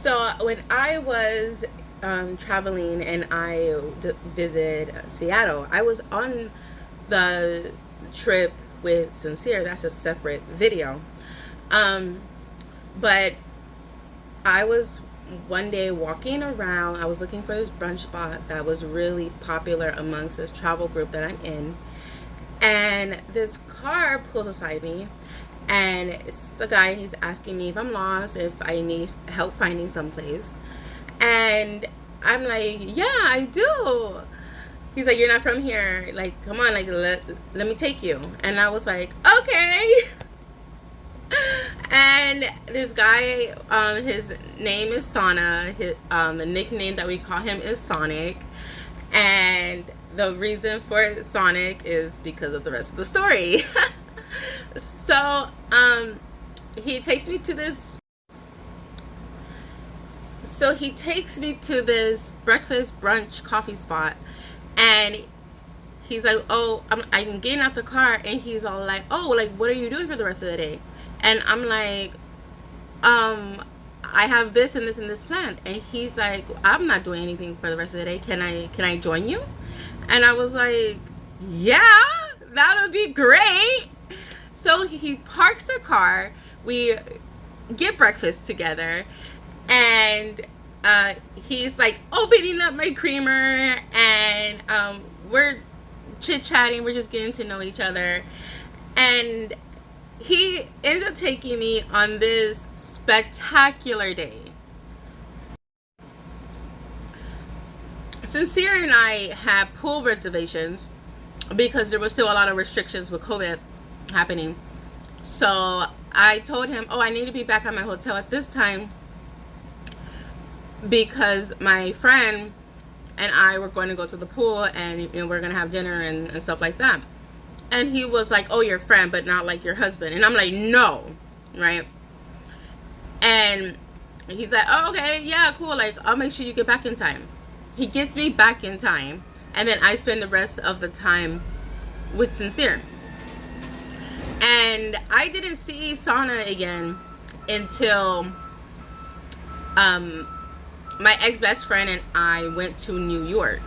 So when I was traveling and I visited Seattle, I was on the trip with Sincere. That's a separate video. Um, but I was one day walking around. I was looking for this brunch spot that was really popular amongst this travel group that I'm in. And this car pulls beside me, and it's a guy. He's asking me if I'm lost, if I need help finding someplace. And I'm like, yeah, I do. He's like, you're not from here. Like, come on, like, let me take you. And I was like, okay. And this guy, his name is Sana. The nickname that we call him is Sonic. And the reason for Sonic is because of the rest of the story. So, he takes me to this. So he takes me to this breakfast brunch coffee spot, and he's like, "Oh, I'm getting out the car," and he's all like, "Oh, like, what are you doing for the rest of the day?" And I'm like, I have this and this and this planned. And he's like, I'm not doing anything for the rest of the day. Can I join you? And I was like, yeah, that would be great. So he parks the car. We get breakfast together, and he's like opening up my creamer, and we're chit chatting. We're just getting to know each other, and he ends up taking me on this spectacular day. Sincere and I had pool reservations because there was still a lot of restrictions with COVID happening. So I told him, oh, I need to be back at my hotel at this time because my friend and I were going to go to the pool, and we're going to have dinner and stuff like that. And he was like, oh, your friend, but not like your husband. And I'm like, no, right? And he's like, oh, okay, yeah, cool. Like, I'll make sure you get back in time. He gets me back in time. And then I spend the rest of the time with Sincere. And I didn't see Sana again until my ex-best friend and I went to New York.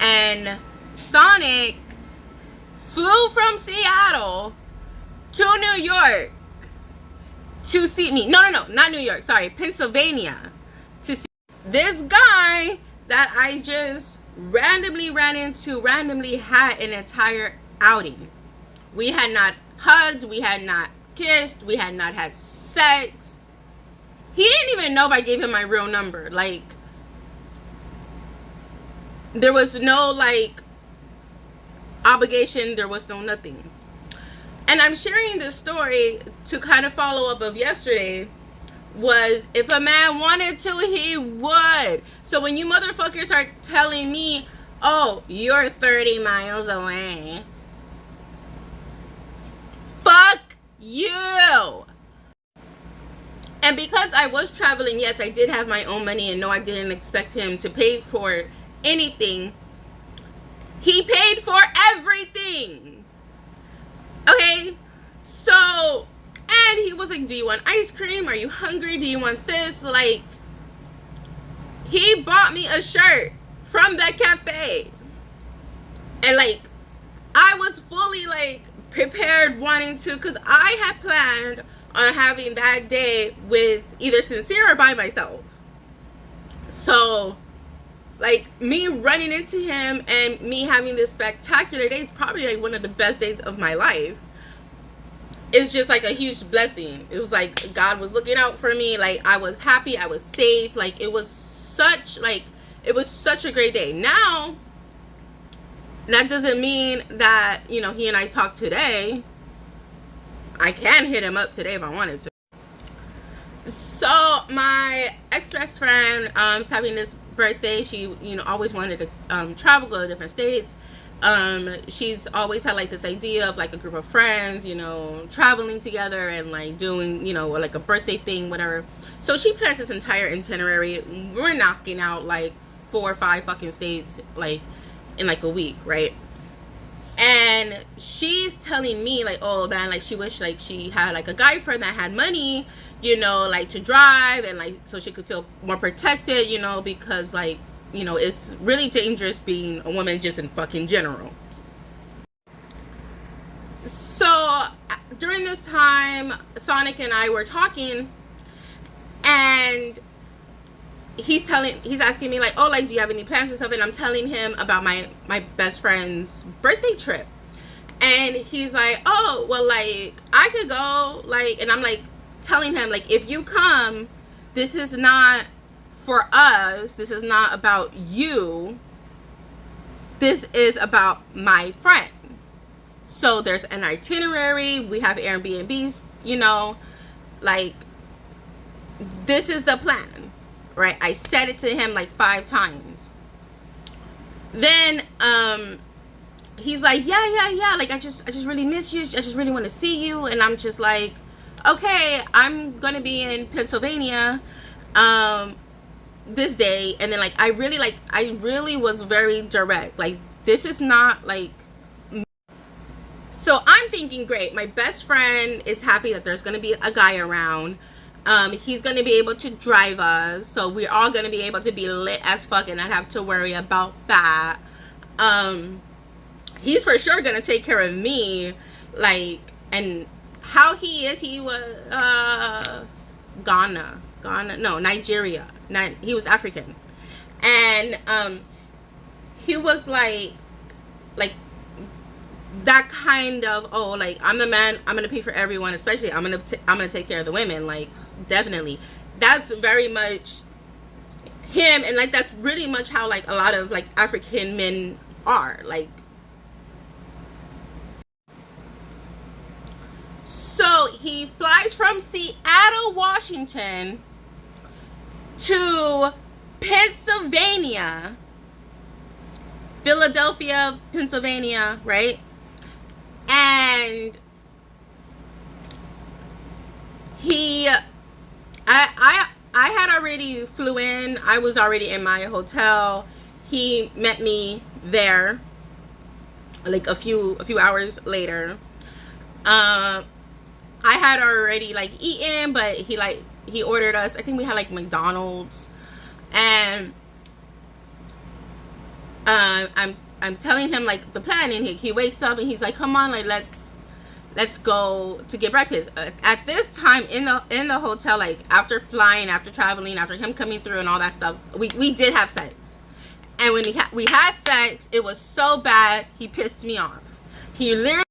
And Sonic flew from Seattle to New York to see me. No, not New York. Sorry, Pennsylvania. To see this guy that I just randomly ran into, randomly had an entire outing. We had not hugged. We had not kissed. We had not had sex. He didn't even know if I gave him my real number. Like, there was no, like, obligation. There was no nothing. And I'm sharing this story to kind of follow up of yesterday. Was if a man wanted to, he would. So when you motherfuckers are telling me, oh, you're 30 miles away, fuck you. And because I was traveling, yes, I did have my own money, and no, I didn't expect him to pay for anything. He paid for everything. Okay? So, and he was like, do you want ice cream? Are you hungry? Do you want this? Like, he bought me a shirt from that cafe. And, like, I was fully, like, prepared wanting to, because I had planned on having that day with either Sincere or by myself. So, like, me running into him and me having this spectacular day is probably like one of the best days of my life. It's just like a huge blessing. It was like God was looking out for me. Like, I was happy, I was safe. Like, it was such a great day. Now, that doesn't mean that, he and I talk today. I can hit him up today if I wanted to. So my ex-best friend is having this birthday. She always wanted to travel, go to different states. She's always had like this idea of like a group of friends, traveling together and like doing like a birthday thing, whatever. So she plans this entire itinerary. We're knocking out like 4 or 5 fucking states like in like a week, right? And she's telling me like, oh man, like she wished like she had like a guy friend that had money, you know, like to drive, and like so she could feel more protected, you know, because like, you know, it's really dangerous being a woman just in fucking general. So during this time, Sonic and I were talking, and he's asking me like, oh, like, do you have any plans and stuff? And I'm telling him about my best friend's birthday trip, and he's like, oh, well, like, I could go, like, and I'm like telling him like, if you come, this is not for us, this is not about you, this is about my friend. So there's an itinerary, we have Airbnbs, you know, like, this is the plan, right? I said it to him like 5 times. Then he's like, yeah, like, I just really miss you, I just really want to see you. And I'm just like, okay, I'm gonna be in Pennsylvania this day. And then like I really was very direct, like, this is not like. So I'm thinking, great, my best friend is happy that there's gonna be a guy around. He's gonna be able to drive us, so we're all gonna be able to be lit as fuck and not have to worry about that. He's for sure gonna take care of me, like, and how he was Nigeria. He was African, and he was like that kind of, oh, like, I'm the man, I'm gonna pay for everyone, especially I'm gonna take care of the women, like, definitely. That's very much him, and like that's really much how like a lot of like African men are, like. So he flies from Seattle, Washington to Philadelphia, Pennsylvania, right? And I had already flew in. I was already in my hotel. He met me there like a few hours later. I had already like eaten, but he ordered us, I think we had like McDonald's, and I'm telling him like the plan, and he wakes up and he's like, come on, like, let's go to get breakfast. At this time in the hotel, like, after flying, after traveling, after him coming through and all that stuff, we did have sex. And when we had sex, it was so bad, he pissed me off. He literally.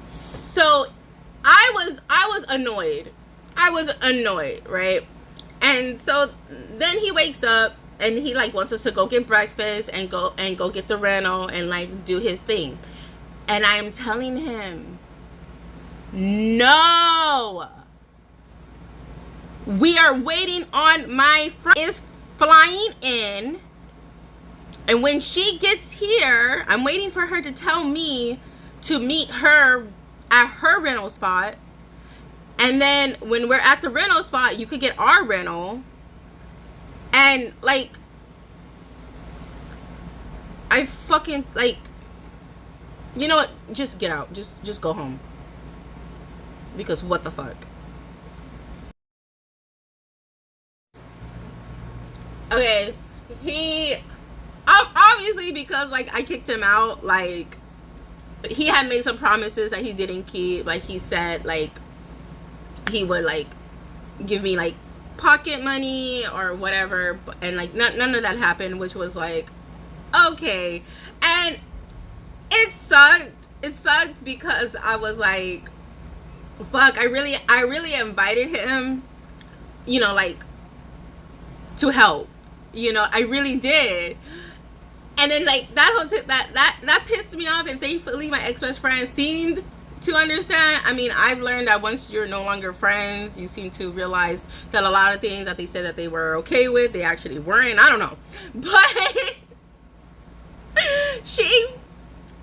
So I was annoyed. I was annoyed, right? And so then he wakes up and he like wants us to go get breakfast and go get the rental and like do his thing. And I'm telling him, no, we are waiting on my friend is flying in, and when she gets here, I'm waiting for her to tell me to meet her at her rental spot. And then when we're at the rental spot, you could get our rental. And like, I fucking like, you know what, just get out, just go home, because what the fuck. Okay, he obviously, because like I kicked him out, like he had made some promises that he didn't keep. Like he said like he would like give me like pocket money or whatever, and like none of that happened, which was like, okay. And it sucked because I was like, fuck, I really invited him, you know, like, to help, you know, I really did. And then like that pissed me off, and thankfully my ex-best friend seemed to understand. I mean, I've learned that once you're no longer friends, you seem to realize that a lot of things that they said that they were okay with, they actually weren't. I don't know. But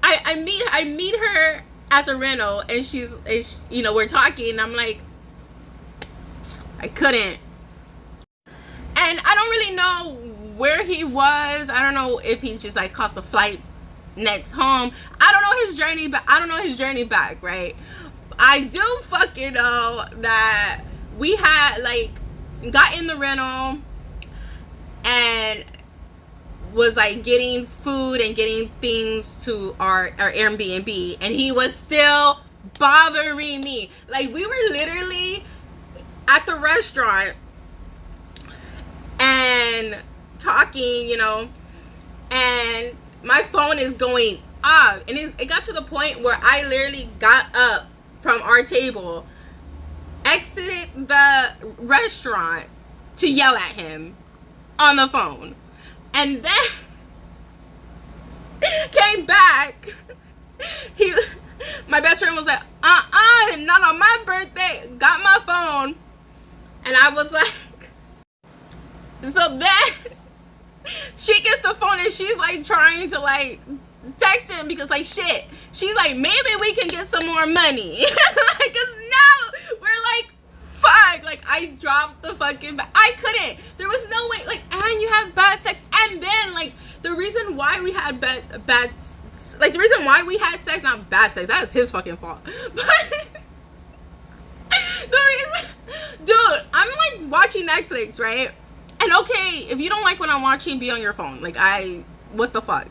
I meet her at the rental, and she's, you know, we're talking, and I'm like, I couldn't. And I don't really know where he was. I don't know if he just like caught the flight next home. I don't know his journey, but I don't know his journey back, right? I do fucking know that we had like got in the rental and was like getting food and getting things to our Airbnb, and he was still bothering me. Like, we were literally at the restaurant and talking, you know, and my phone is going off, and it got to the point where I literally got up from our table, exited the restaurant to yell at him on the phone, and then came back. My best friend was like, not on my birthday. Got my phone, and I was like, so then she gets the phone and she's like trying to like text him because like shit. She's like, maybe we can get some more money. Like, cause now we're like, fuck. Like, I dropped the fucking. I couldn't. There was no way. Like, and you have bad sex, and then like the reason why we had bad. Like, the reason why we had sex, not bad sex, that is his fucking fault. But the reason, dude, I'm like watching Netflix, right? And okay, if you don't like what I'm watching, be on your phone. Like, what the fuck?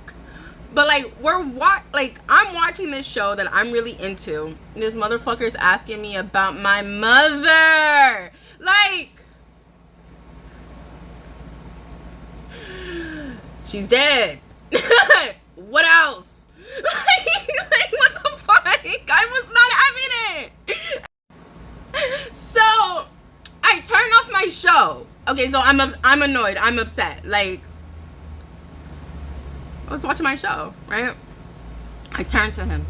But like, I'm watching this show that I'm really into. This motherfucker's asking me about my mother. Like, she's dead. What else? Like, what the fuck? I was not having it. So I turned off my show. Okay, so I'm annoyed. I'm upset. Like, I was watching my show, right? I turn to him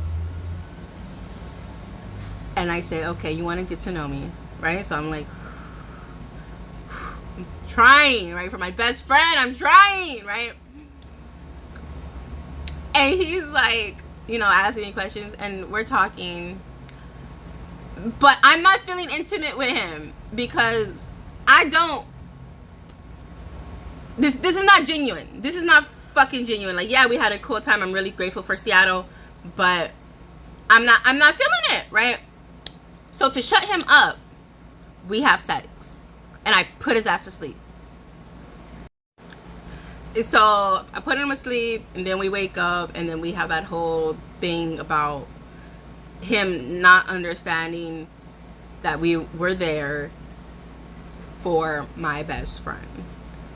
and I say, okay, you want to get to know me, right? So I'm like, I'm trying, right? For my best friend, I'm trying, right? And he's like, you know, asking me questions, and we're talking, but I'm not feeling intimate with him because I don't. This is not genuine. This is not fucking genuine. Like, yeah, we had a cool time. I'm really grateful for Seattle, but I'm not feeling it, right? So to shut him up, we have sex, and I put his ass to sleep. So I put him to sleep, and then we wake up, and then we have that whole thing about him not understanding that we were there for my best friend.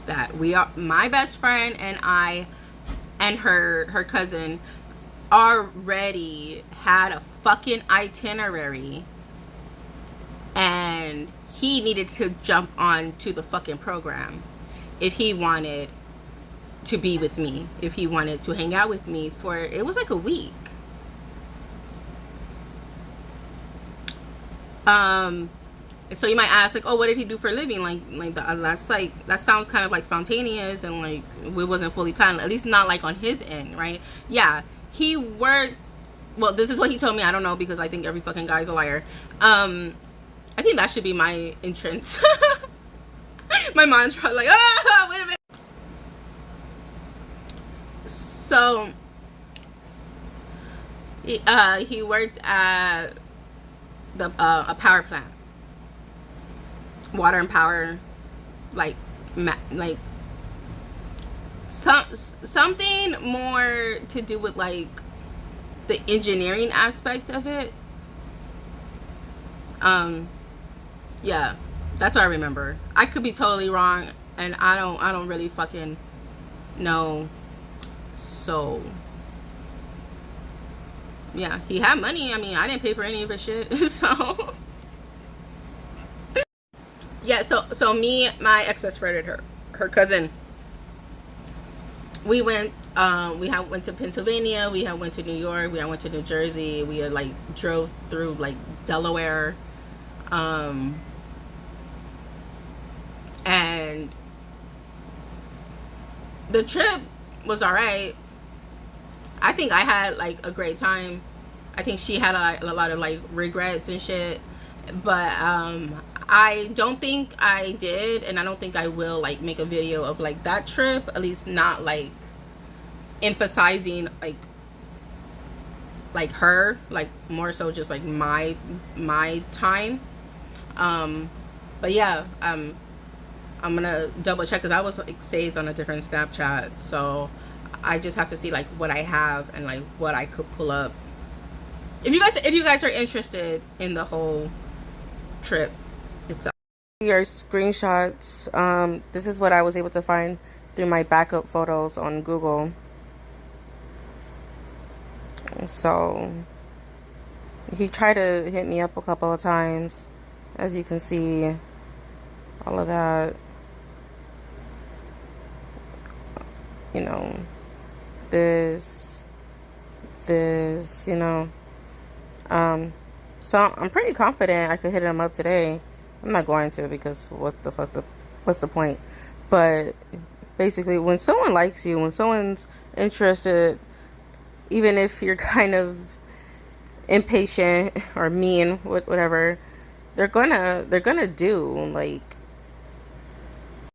That we are, my best friend and I and her cousin already had a fucking itinerary, and he needed to jump on to the fucking program if he wanted to be with me, if he wanted to hang out with me for, it was like a week. So you might ask, like, oh, what did he do for a living? Like that's like, that sounds kind of like spontaneous, and like it wasn't fully planned, at least not like on his end, right? Yeah, he worked, well, this is what he told me. I don't know, because I think every fucking guy's a liar. I think that should be my entrance. My mantra, like, wait a minute. So he worked at the a power plant, water and power, like something more to do with like the engineering aspect of it. Yeah, that's what I remember. I could be totally wrong, and I don't really fucking know. So yeah, he had money. I mean, I didn't pay for any of his shit. So yeah, so me, my ex-best friend, and her cousin, we went went to Pennsylvania, we went to New York, we went to New Jersey, we had like drove through like Delaware, and the trip was all right. I think I had like a great time. I think she had a lot of like regrets and shit, but I don't think I did, and I don't think I will like make a video of like that trip, at least not like emphasizing like like her, like more so just like my time. Um, but yeah, I'm gonna double check because I was like saved on a different Snapchat, so I just have to see like what I have and like what I could pull up. If you guys are interested in the whole trip itself. Your screenshots. This is what I was able to find through my backup photos on Google. So he tried to hit me up a couple of times, as you can see, all of that. You know, this, this. Um, so I'm pretty confident I could hit him up today. I'm not going to because what's the point? But basically, when someone likes you, when someone's interested, even if you're kind of impatient or mean, whatever, they're gonna do. Like,